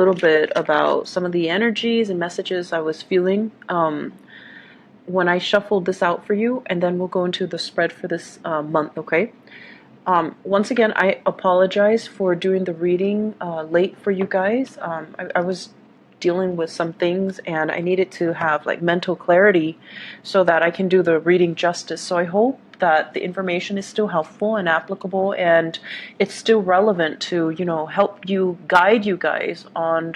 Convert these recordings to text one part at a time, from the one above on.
little bit about some of the energies and messages I was feeling when I shuffled this out for you, and then we'll go into the spread for this month, okay? Once again, I apologize for doing the reading late for you guys. I was dealing with some things and I needed to have like mental clarity so that I can do the reading justice. So I hope that the information is still helpful and applicable, and it's still relevant to, you know, help you, guide you guys on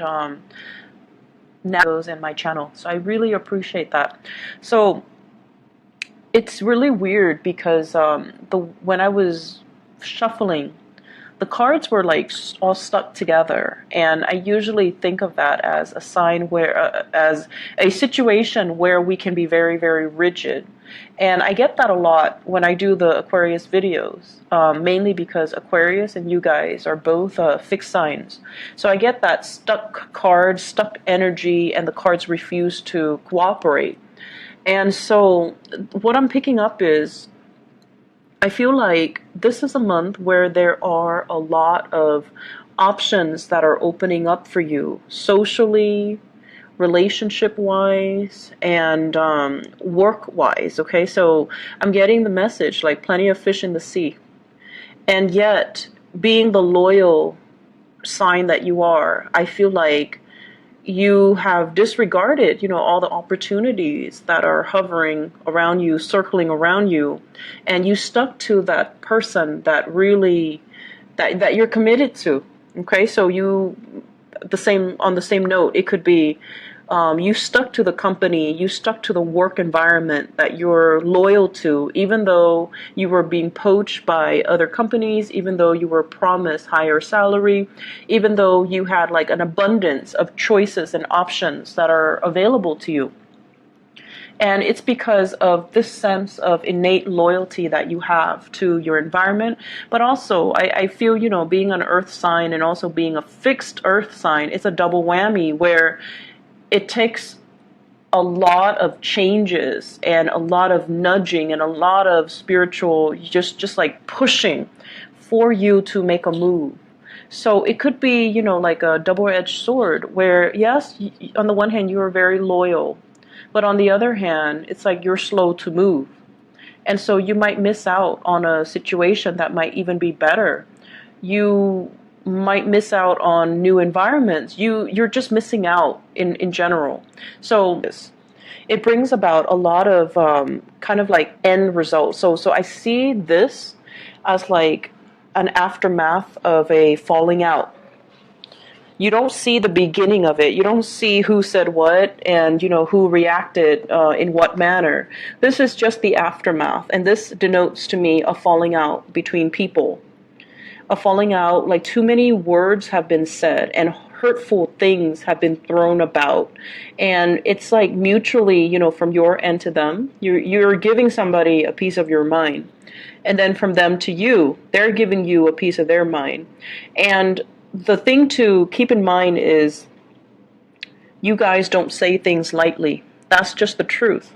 videos and my channel. So I really appreciate that. So it's really weird because when I was shuffling, the cards were like all stuck together, and I usually think of that as a sign where, as a situation where we can be very, very rigid. And I get that a lot when I do the Aquarius videos, mainly because Aquarius and you guys are both fixed signs. So I get that stuck cards, stuck energy, and the cards refuse to cooperate. And so what I'm picking up is, I feel like this is a month where there are a lot of options that are opening up for you socially, relationship-wise, and work-wise, okay? So I'm getting the message, like plenty of fish in the sea. And yet, being the loyal sign that you are, I feel like you have disregarded, you know, all the opportunities that are hovering around you, circling around you, and you stuck to that person that really, that you're committed to. Okay, so you, on the same note, it could be you stuck to the company, you stuck to the work environment that you're loyal to, even though you were being poached by other companies, even though you were promised higher salary, even though you had like an abundance of choices and options that are available to you. And it's because of this sense of innate loyalty that you have to your environment. But also, I feel, you know, being an earth sign and also being a fixed earth sign, it's a double whammy where it takes a lot of changes and a lot of nudging and a lot of spiritual, just like pushing for you to make a move. So it could be, you know, like a double-edged sword where, yes, on the one hand, you are very loyal, but on the other hand, it's like you're slow to move. And so you might miss out on a situation that might even be better. You might miss out on new environments. You're just missing out in general. So it brings about a lot of kind of like end results. So I see this as like an aftermath of a falling out. You don't see the beginning of it. You don't see who said what and, you know, who reacted in what manner. This is just the aftermath, and this denotes to me a falling out between people. A falling out, like too many words have been said and hurtful things have been thrown about, and it's like mutually, you know, from your end to them, you're giving somebody a piece of your mind, and then from them to you, they're giving you a piece of their mind. And the thing to keep in mind is, you guys don't say things lightly. That's just the truth.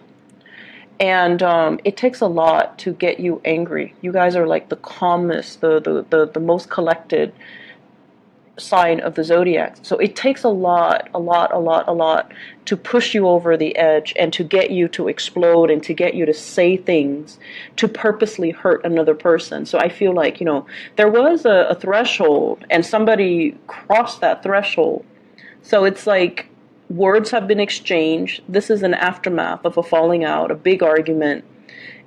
And it takes a lot to get you angry. You guys are like the calmest, the most collected sign of the zodiac. So it takes a lot to push you over the edge and to get you to explode and to get you to say things to purposely hurt another person. So I feel like, you know, there was a threshold and somebody crossed that threshold. So it's like, words have been exchanged. This is an aftermath of a falling out, a big argument,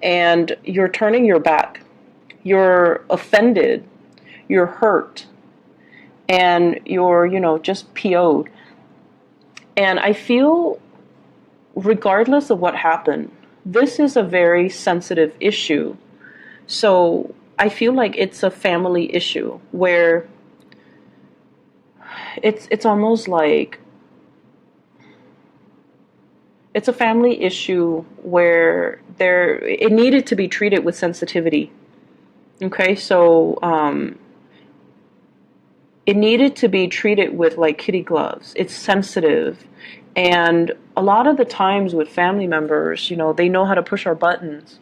and you're turning your back. You're offended. You're hurt. And you're, you know, just PO'd. And I feel, regardless of what happened, this is a very sensitive issue. So I feel like it's a family issue where it's almost like, it's a family issue where it needed to be treated with sensitivity. Okay, so it needed to be treated with like kitty gloves. It's sensitive. And a lot of the times with family members, you know, they know how to push our buttons.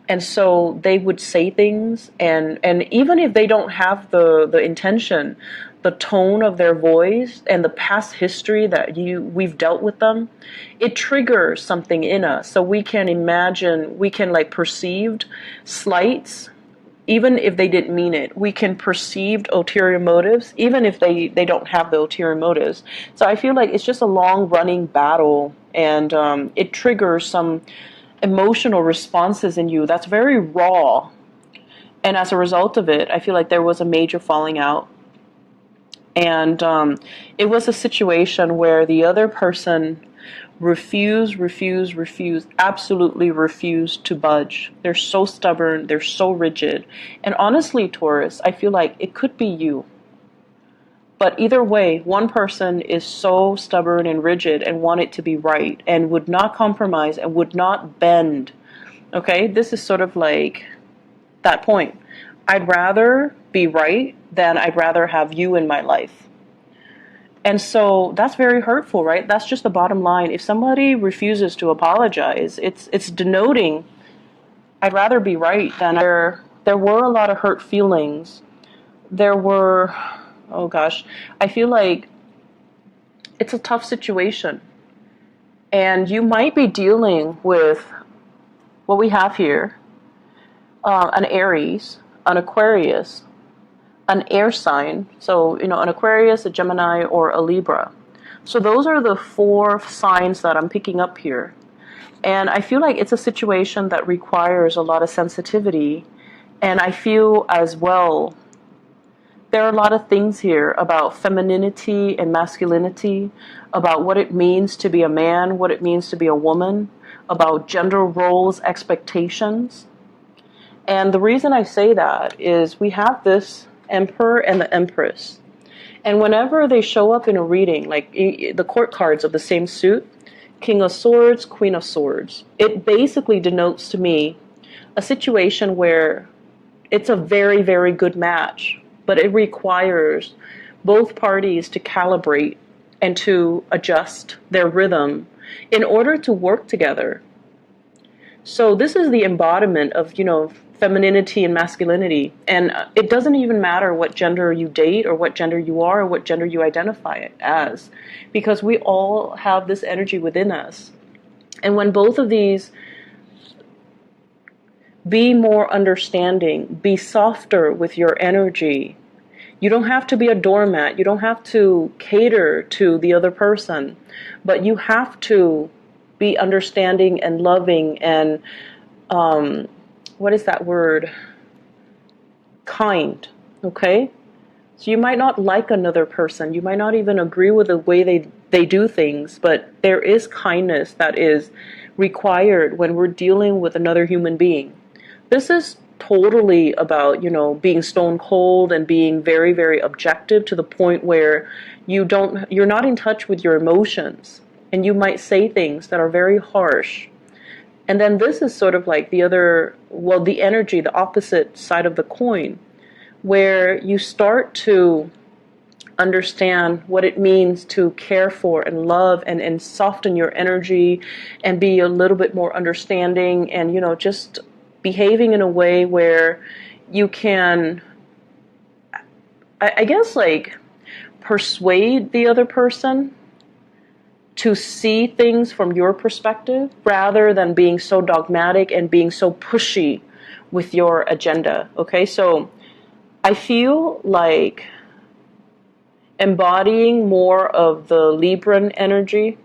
And so they would say things, and even if they don't have the intention, the tone of their voice and the past history that we've dealt with them, it triggers something in us. So we can imagine, we can like perceived slights, even if they didn't mean it. We can perceive ulterior motives, even if they don't have the ulterior motives. So I feel like it's just a long running battle, and it triggers some emotional responses in you that's very raw. And as a result of it, I feel like there was a major falling out. And it was a situation where the other person refused, absolutely refused to budge. They're so stubborn, they're so rigid. And honestly, Taurus, I feel like it could be you. But either way, one person is so stubborn and rigid and want it to be right and would not compromise and would not bend. Okay, this is sort of like that point. I'd rather be right than I'd rather have you in my life. And so that's very hurtful, right? That's just the bottom line. If somebody refuses to apologize, it's denoting I'd rather be right than there were a lot of hurt feelings. There were, oh gosh, I feel like it's a tough situation. And you might be dealing with what we have here, an Aries, an Aquarius, an air sign, so, an Aquarius, a Gemini, or a Libra. So those are the 4 signs that I'm picking up here. And I feel like it's a situation that requires a lot of sensitivity. And I feel as well, there are a lot of things here about femininity and masculinity, about what it means to be a man, what it means to be a woman, about gender roles, expectations. And the reason I say that is we have this Emperor and the Empress. And whenever they show up in a reading, like the court cards of the same suit, King of Swords, Queen of Swords, it basically denotes to me a situation where it's a very, very good match, but it requires both parties to calibrate and to adjust their rhythm in order to work together. So this is the embodiment of, femininity and masculinity. And it doesn't even matter what gender you date or what gender you are or what gender you identify as, because we all have this energy within us. And when both of these, be more understanding, be softer with your energy. You don't have to be a doormat. You don't have to cater to the other person, but you have to be understanding and loving and, what is that word? Kind, okay? So you might not like another person. You might not even agree with the way they do things, but there is kindness that is required when we're dealing with another human being. This is totally about, being stone cold and being very, very objective to the point where you're not in touch with your emotions, and you might say things that are very harsh. And then this is sort of like the energy, the opposite side of the coin, where you start to understand what it means to care for and love and soften your energy and be a little bit more understanding and, just behaving in a way where you can, I guess, like persuade the other person to see things from your perspective rather than being so dogmatic and being so pushy with your agenda. Okay, so I feel like embodying more of the Libran energy,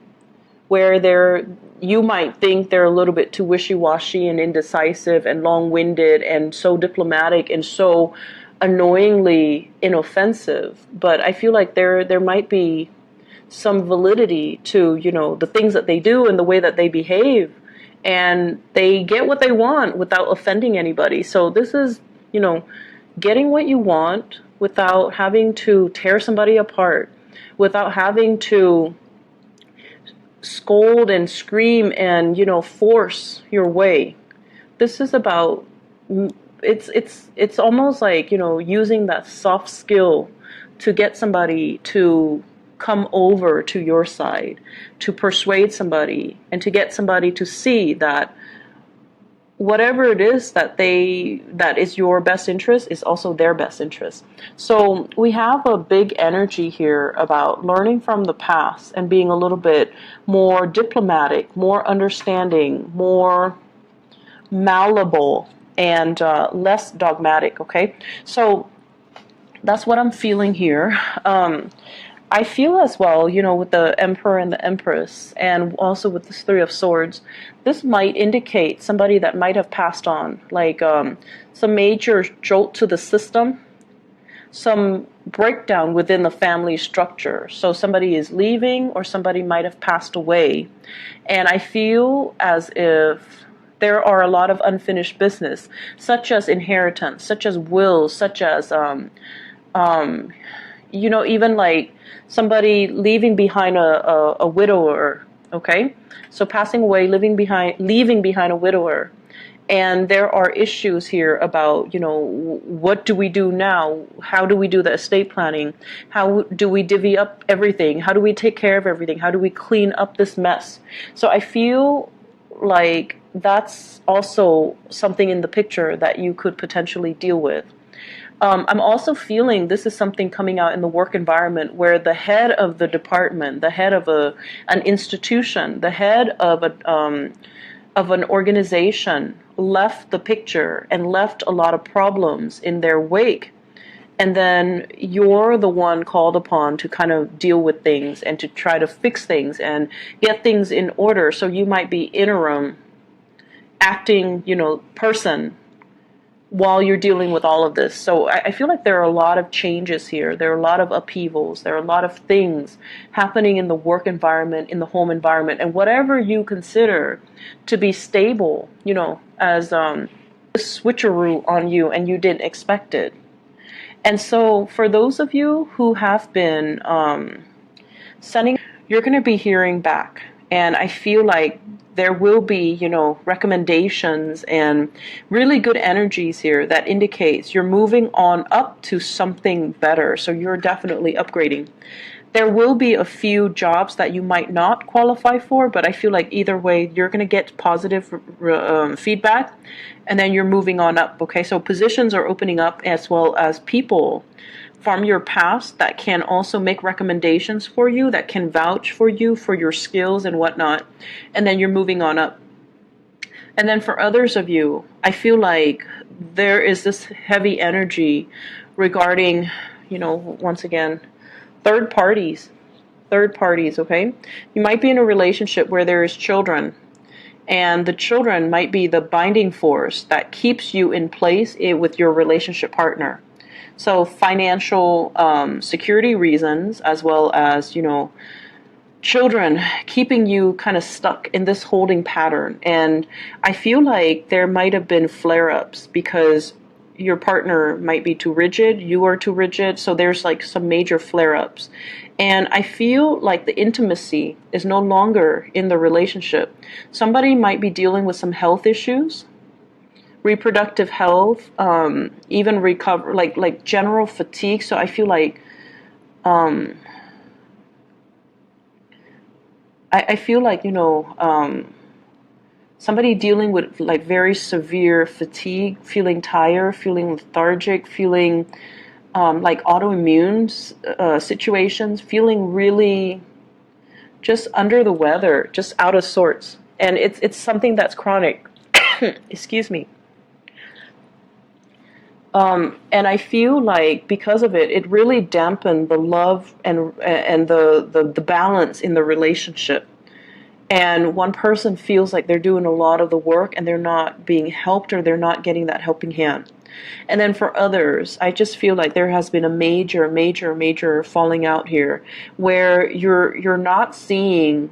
where you might think they're a little bit too wishy-washy and indecisive and long-winded and so diplomatic and so annoyingly inoffensive. But I feel like there might be some validity to, the things that they do and the way that they behave, and they get what they want without offending anybody. So this is, getting what you want without having to tear somebody apart, without having to scold and scream and, force your way. This is about, it's almost like, using that soft skill to get somebody to come over to your side, to persuade somebody, and to get somebody to see that whatever it is that is your best interest is also their best interest. So we have a big energy here about learning from the past and being a little bit more diplomatic, more understanding, more malleable, and less dogmatic. Okay, so that's what I'm feeling here. I feel as well, with the Emperor and the Empress, and also with this Three of Swords, this might indicate somebody that might have passed on, like some major jolt to the system, some breakdown within the family structure. So somebody is leaving, or somebody might have passed away. And I feel as if there are a lot of unfinished business, such as inheritance, such as wills, such as even like somebody leaving behind a widower, okay? So passing away, leaving behind a widower. And there are issues here about, what do we do now? How do we do the estate planning? How do we divvy up everything? How do we take care of everything? How do we clean up this mess? So I feel like that's also something in the picture that you could potentially deal with. I'm also feeling this is something coming out in the work environment where the head of the department, the head of an institution, the head of an organization left the picture and left a lot of problems in their wake. And then you're the one called upon to kind of deal with things and to try to fix things and get things in order. So you might be interim acting, person while you're dealing with all of this. So I feel like there are a lot of changes here. There are a lot of upheavals. There are a lot of things happening in the work environment, in the home environment, and whatever you consider to be stable, as a switcheroo on you and you didn't expect it. And so for those of you who have been sending, you're going to be hearing back. And I feel like there will be, recommendations and really good energies here that indicates you're moving on up to something better. So you're definitely upgrading. There will be a few jobs that you might not qualify for, but I feel like either way, you're going to get positive feedback, and then you're moving on up. Okay, so positions are opening up, as well as people from your past that can also make recommendations for you, that can vouch for you, for your skills and whatnot. And then you're moving on up. And then for others of you, I feel like there is this heavy energy regarding, once again, third parties, okay? You might be in a relationship where there is children, and the children might be the binding force that keeps you in place with your relationship partner. So financial security reasons, as well as, children keeping you kind of stuck in this holding pattern. And I feel like there might have been flare-ups because your partner might be too rigid, you are too rigid, so there's like some major flare-ups. And I feel like the intimacy is no longer in the relationship. Somebody might be dealing with some health issues, reproductive health, even recover, like general fatigue. So I feel like I feel like somebody dealing with like very severe fatigue, feeling tired, feeling lethargic, feeling like autoimmune situations, feeling really just under the weather, just out of sorts. And it's something that's chronic. Excuse me. And I feel like because of it, it really dampened the love and the balance in the relationship. And one person feels like they're doing a lot of the work and they're not being helped, or they're not getting that helping hand. And then for others, I just feel like there has been a major falling out here where you're not seeing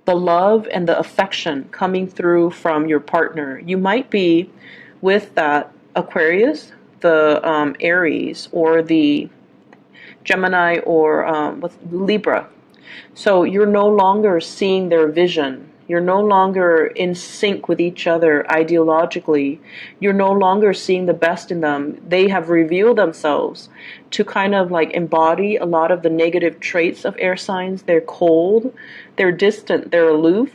the love and the affection coming through from your partner. You might be with that Aquarius, the Aries, or the Gemini, or with Libra. So you're no longer seeing their vision. You're no longer in sync with each other ideologically. You're no longer seeing the best in them. They have revealed themselves to kind of like embody a lot of the negative traits of air signs. They're cold, they're distant, they're aloof,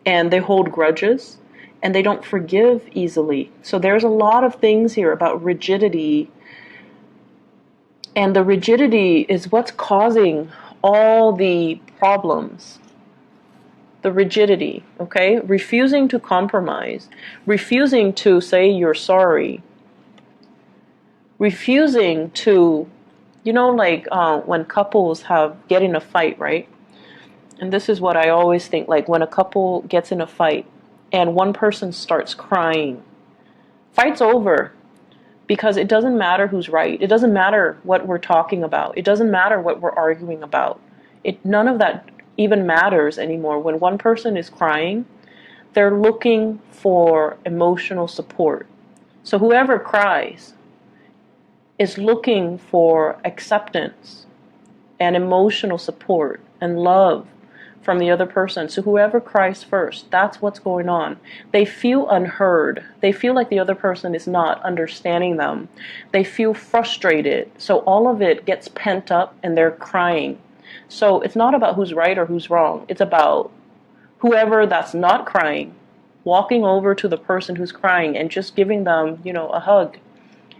and they hold grudges. and they don't forgive easily. So there's a lot of things here about rigidity, and the rigidity is what's causing all the problems. The rigidity, okay? Refusing to compromise, refusing to say you're sorry, refusing to, like when couples get in a fight, right? And this is what I always think, like when a couple gets in a fight and one person starts crying, fight's over, because it doesn't matter who's right. It doesn't matter what we're talking about. It doesn't matter what we're arguing about. None of that even matters anymore. When one person is crying, they're looking for emotional support. So whoever cries is looking for acceptance and emotional support and love from the other person. So whoever cries first, that's what's going on. They feel unheard. They feel like the other person is not understanding them. They feel frustrated. So all of it gets pent up and they're crying. So it's not about who's right or who's wrong. It's about whoever that's not crying, walking over to the person who's crying and just giving them, a hug,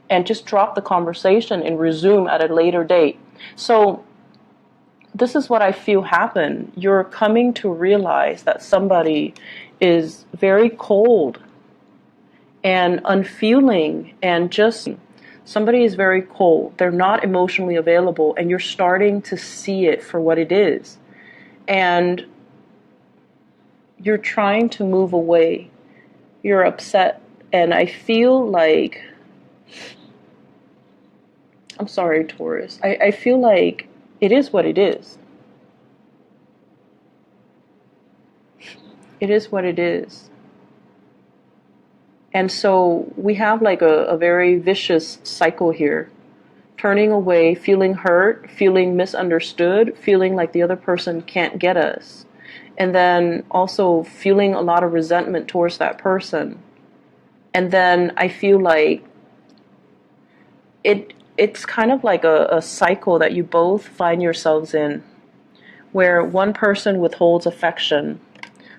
and just drop the conversation and resume at a later date. So this is what I feel happen. You're coming to realize that somebody is very cold and unfeeling, and just somebody is very cold. They're not emotionally available, and you're starting to see it for what it is. And you're trying to move away. You're upset. And I feel like, I'm sorry, Taurus, I feel like it is what it is. It is what it is. And so we have like a very vicious cycle here. Turning away, feeling hurt, feeling misunderstood, feeling like the other person can't get us. And then also feeling a lot of resentment towards that person. And then I feel like it's kind of like a cycle that you both find yourselves in, where one person withholds affection.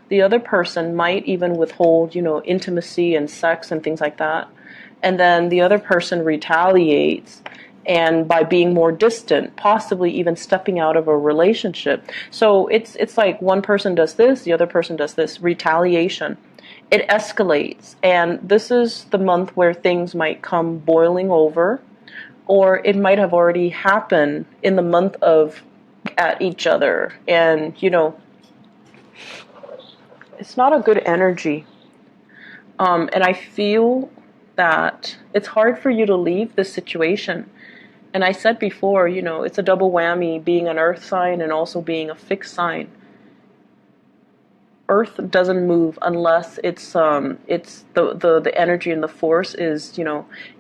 The other person might even withhold, intimacy and sex and things like that. And then the other person retaliates, and by being more distant, possibly even stepping out of a relationship. So it's like one person does this, the other person does this, retaliation. It escalates, and this is the month where things might come boiling over, or it might have already happened in the month of at each other. And, it's not a good energy. And I feel that it's hard for you to leave this situation. And I said before, it's a double whammy, being an earth sign and also being a fixed sign. Earth doesn't move unless it's the energy and the force is,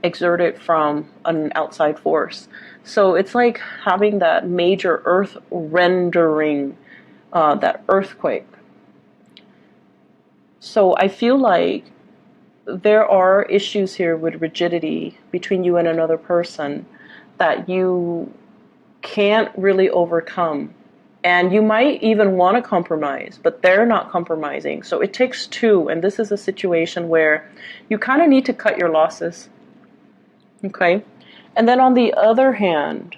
exerted from an outside force. So it's like having that major earth rendering, that earthquake. So I feel like there are issues here with rigidity between you and another person that you can't really overcome. And you might even want to compromise, but they're not compromising. So it takes two, and this is a situation where you kind of need to cut your losses. Okay? And then on the other hand,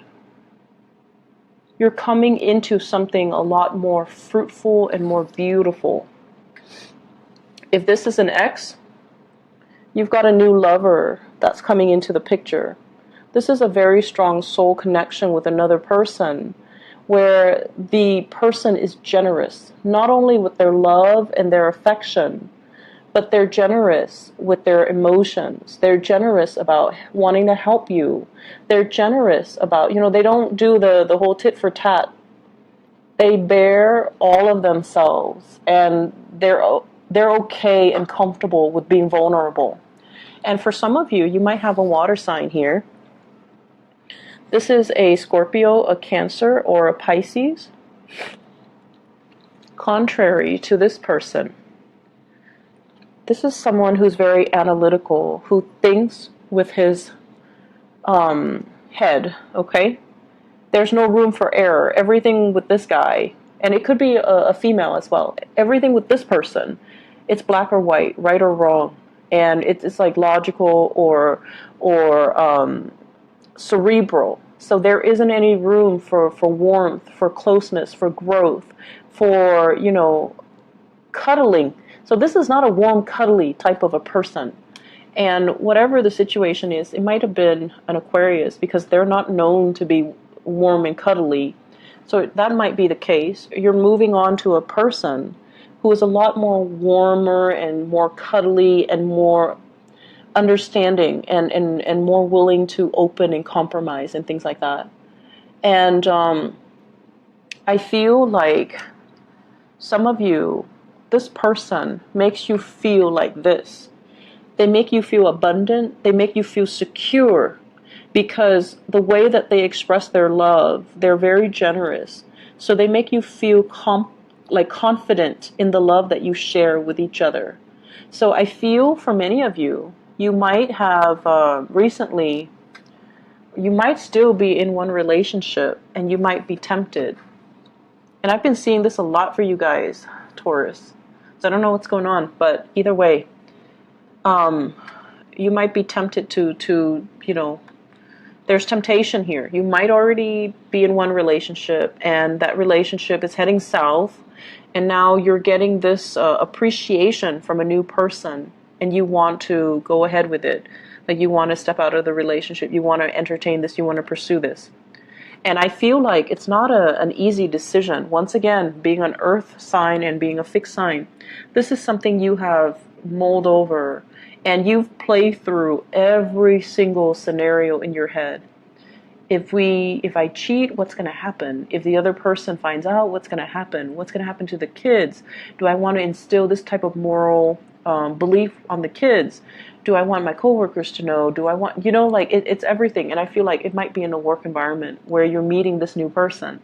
you're coming into something a lot more fruitful and more beautiful. If this is an ex, you've got a new lover that's coming into the picture. This is a very strong soul connection with another person, where the person is generous, not only with their love and their affection, but they're generous with their emotions. They're generous about wanting to help you. They're generous about, they don't do the whole tit for tat. They bear all of themselves, and they're okay and comfortable with being vulnerable. And for some of you, you might have a water sign here. This is a Scorpio, a Cancer, or a Pisces. Contrary to this person, this is someone who's very analytical, who thinks with his head, okay? There's no room for error. Everything with this guy, and it could be a female as well, everything with this person It's black or white, right or wrong, and it's like logical or cerebral. So there isn't any room for warmth, for closeness, for growth, for, cuddling. So this is not a warm, cuddly type of a person. And whatever the situation is, it might have been an Aquarius because they're not known to be warm and cuddly. So that might be the case. You're moving on to a person who is a lot more warmer and more cuddly and more understanding and more willing to open and compromise and things like that. And I feel like some of you, this person makes you feel like this. They make you feel abundant. They make you feel secure because the way that they express their love, they're very generous. So they make you feel confident in the love that you share with each other. So I feel for many of you, you might have recently, you might still be in one relationship and you might be tempted. And I've been seeing this a lot for you guys, Taurus. So I don't know what's going on, but either way, you might be tempted to there's temptation here. You might already be in one relationship and that relationship is heading south, and now you're getting this appreciation from a new person and you want to go ahead with it. Like you want to step out of the relationship, you want to entertain this, you want to pursue this. And I feel like it's not an easy decision. Once again, being an earth sign and being a fixed sign, this is something you have mulled over and you've played through every single scenario in your head. If I cheat, what's going to happen? If the other person finds out, what's going to happen? What's going to happen to the kids? Do I want to instill this type of moral belief on the kids? Do I want my coworkers to know? Do I want, it's everything. And I feel like it might be in a work environment where you're meeting this new person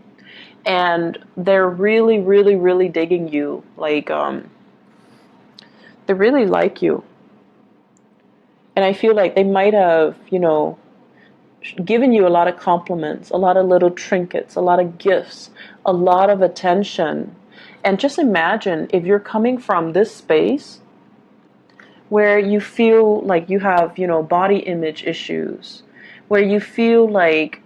and they're really, really, really digging you. Like, they really like you. And I feel like they might have, given you a lot of compliments, a lot of little trinkets, a lot of gifts, a lot of attention. And just imagine if you're coming from this space where you feel like you have, body image issues, where you feel like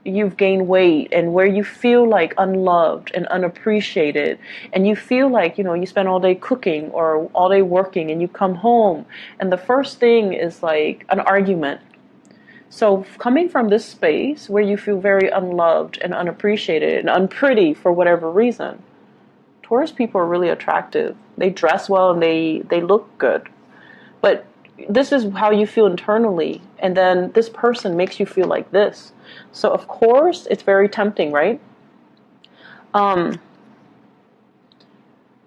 you've gained weight, and where you feel like unloved and unappreciated, and you feel like, you spend all day cooking or all day working and you come home and the first thing is like an argument. So coming from this space where you feel very unloved and unappreciated and unpretty for whatever reason, Taurus people are really attractive. They dress well and they look good. But this is how you feel internally, and then this person makes you feel like this. So of course it's very tempting, right? My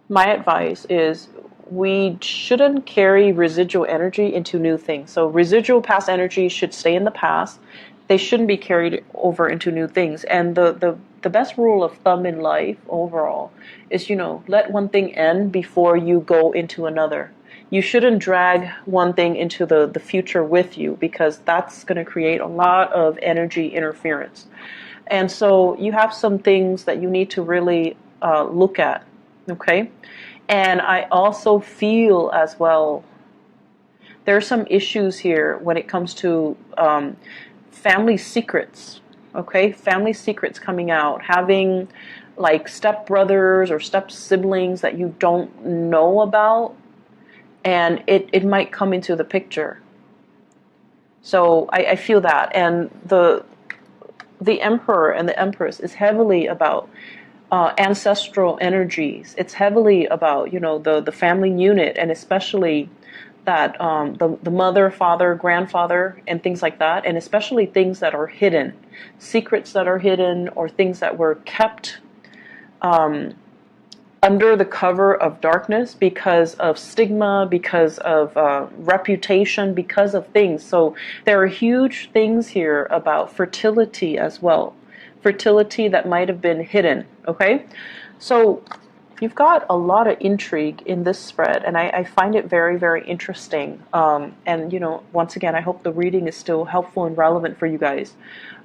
advice is we shouldn't carry residual energy into new things. So residual past energy should stay in the past. They shouldn't be carried over into new things. And the best rule of thumb in life overall is, let one thing end before you go into another. You shouldn't drag one thing into the future with you, because that's going to create a lot of energy interference. And so you have some things that you need to really look at, okay? And I also feel as well, there are some issues here when it comes to family secrets, okay? Family secrets coming out, having like step brothers or step siblings that you don't know about, and it might come into the picture. So I feel that. And the Emperor and the Empress is heavily about ancestral energies. It's heavily about, the family unit, and especially that the mother, father, grandfather, and things like that, and especially things that are hidden, secrets that are hidden, or things that were kept under the cover of darkness because of stigma, because of reputation, because of things. So there are huge things here about fertility as well. Fertility that might have been hidden, okay? So you've got a lot of intrigue in this spread, and I find it very, very interesting. And, once again, I hope the reading is still helpful and relevant for you guys.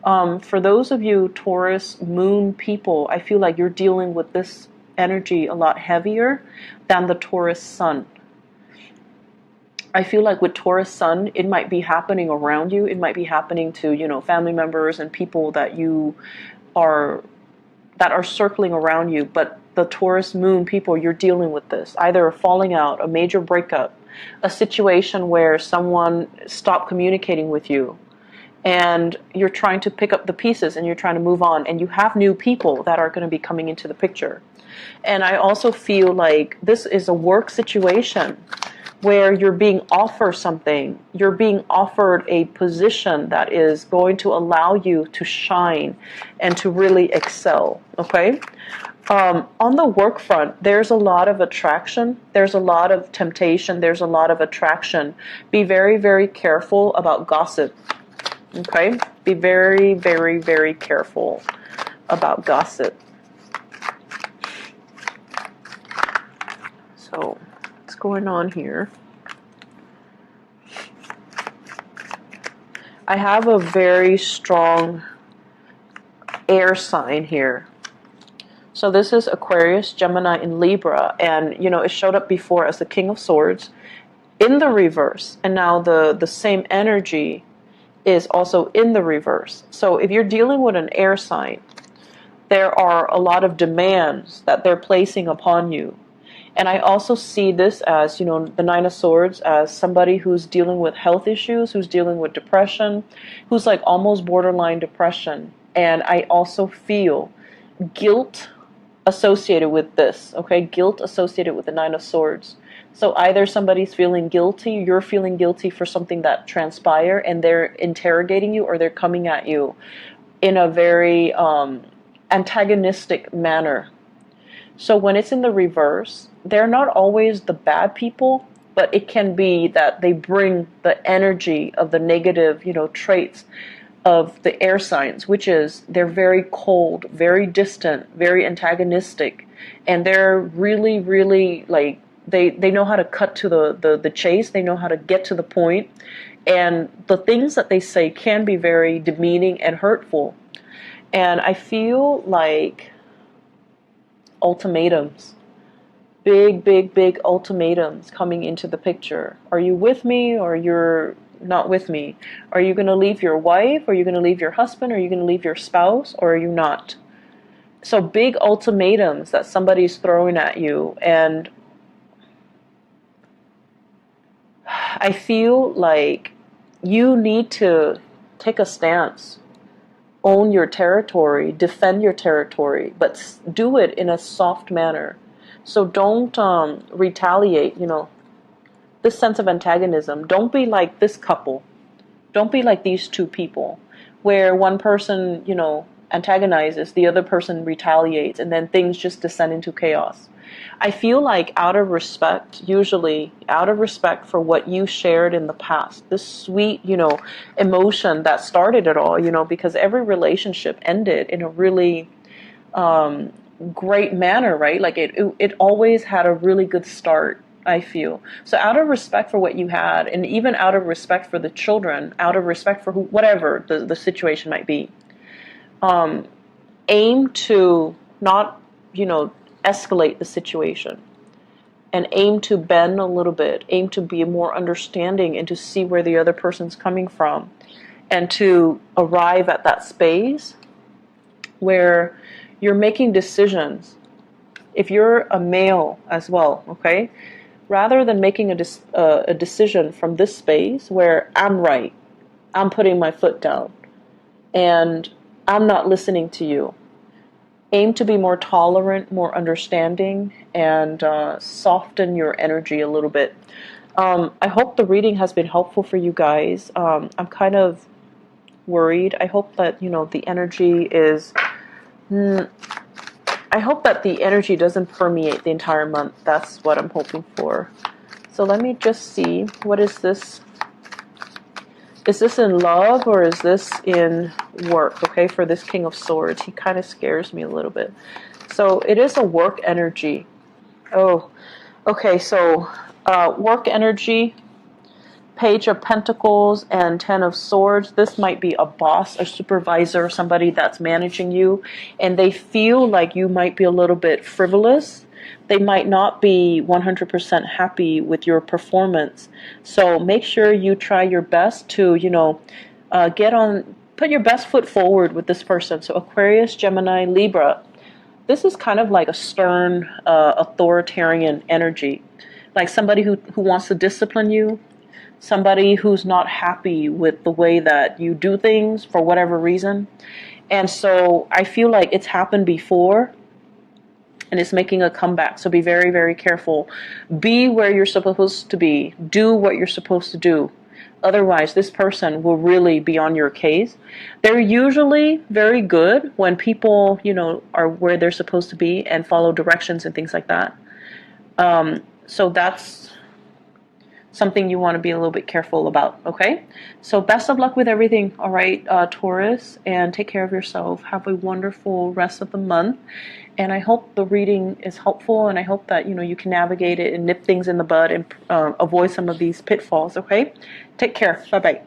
For those of you Taurus moon people, I feel like you're dealing with this energy a lot heavier than the Taurus sun. I feel like with Taurus Sun, it might be happening around you. It might be happening to, you know, family members and people that you are that are circling around you. But the Taurus Moon people, you're dealing with this. Either a falling out, a major breakup, a situation where someone stopped communicating with you, and you're trying to pick up the pieces and you're trying to move on, and you have new people that are going to be coming into the picture. And I also feel like this is a work situation where you're being offered something. You're being offered a position that is going to allow you to shine and to really excel, okay? On the work front, there's a lot of attraction. There's a lot of temptation. There's a lot of attraction. Be very, very careful about gossip, okay? Be very, very, very careful about gossip. So, what's going on here? I have a very strong air sign here. So this is Aquarius, Gemini, and Libra. And, you know, it showed up before as the King of Swords in the reverse. And now the same energy is also in the reverse. So if you're dealing with an air sign, there are a lot of demands that they're placing upon you. And I also see this as, you know, the Nine of Swords as somebody who's dealing with health issues, who's dealing with depression, who's like almost borderline depression. And I also feel guilt associated with this, okay? Guilt associated with the Nine of Swords. So either somebody's feeling guilty, you're feeling guilty for something that transpired, and they're interrogating you, or they're coming at you in a very antagonistic manner. So when it's in the reverse, they're not always the bad people, but it can be that they bring the energy of the negative, you know, traits of the air signs, which is they're very cold, very distant, very antagonistic, and they're really, really like they know how to cut to the chase. They know how to get to the point, and the things that they say can be very demeaning and hurtful. And I feel like ultimatums, big ultimatums coming into the picture. Are you with me, or you're not with me? Are you going to leave your wife? Are you going to leave your husband? Are you going to leave your spouse? Or are you not? So big ultimatums that somebody's throwing at you. And I feel like you need to take a stance, own your territory, defend your territory, but do it in a soft manner. So don't retaliate, you know, this sense of antagonism. Don't be like this couple. Don't be like these two people, where one person, you know, antagonizes, the other person retaliates, and then things just descend into chaos. I feel like out of respect, usually out of respect for what you shared in the past, this sweet, you know, emotion that started it all, you know, because every relationship ended in a really great manner, right? Like it always had a really good start, I feel. So out of respect for what you had, and even out of respect for the children, out of respect for whatever the situation might be, aim to not, you know, escalate the situation, and aim to bend a little bit, aim to be more understanding and to see where the other person's coming from, and to arrive at that space where you're making decisions. If you're a male as well, okay, rather than making a decision from this space where I'm right, I'm putting my foot down, and I'm not listening to you, aim to be more tolerant, more understanding, and soften your energy a little bit. I hope the reading has been helpful for you guys. I'm kind of worried. I hope that, you know, the energy is... I hope that the energy doesn't permeate the entire month. That's what I'm hoping for. So let me just see. What is this? Is this in love, or is this in work? Okay, for this King of Swords. He kind of scares me a little bit. So it is a work energy. Oh, okay, so work energy. Page of Pentacles and Ten of Swords. This might be a boss, a supervisor, somebody that's managing you, and they feel like you might be a little bit frivolous. They might not be 100% happy with your performance. So make sure you try your best to, put your best foot forward with this person. So Aquarius, Gemini, Libra. This is kind of like a stern, authoritarian energy. Like somebody who wants to discipline you, somebody who's not happy with the way that you do things for whatever reason. And so I feel like it's happened before and it's making a comeback. So be very, very careful. Be where you're supposed to be. Do what you're supposed to do. Otherwise, this person will really be on your case. They're usually very good when people, are where they're supposed to be and follow directions and things like that. So that's something you want to be a little bit careful about, okay? So best of luck with everything, all right, Taurus, and take care of yourself. Have a wonderful rest of the month, and I hope the reading is helpful, and I hope that, you can navigate it and nip things in the bud and avoid some of these pitfalls, okay? Take care. Bye-bye.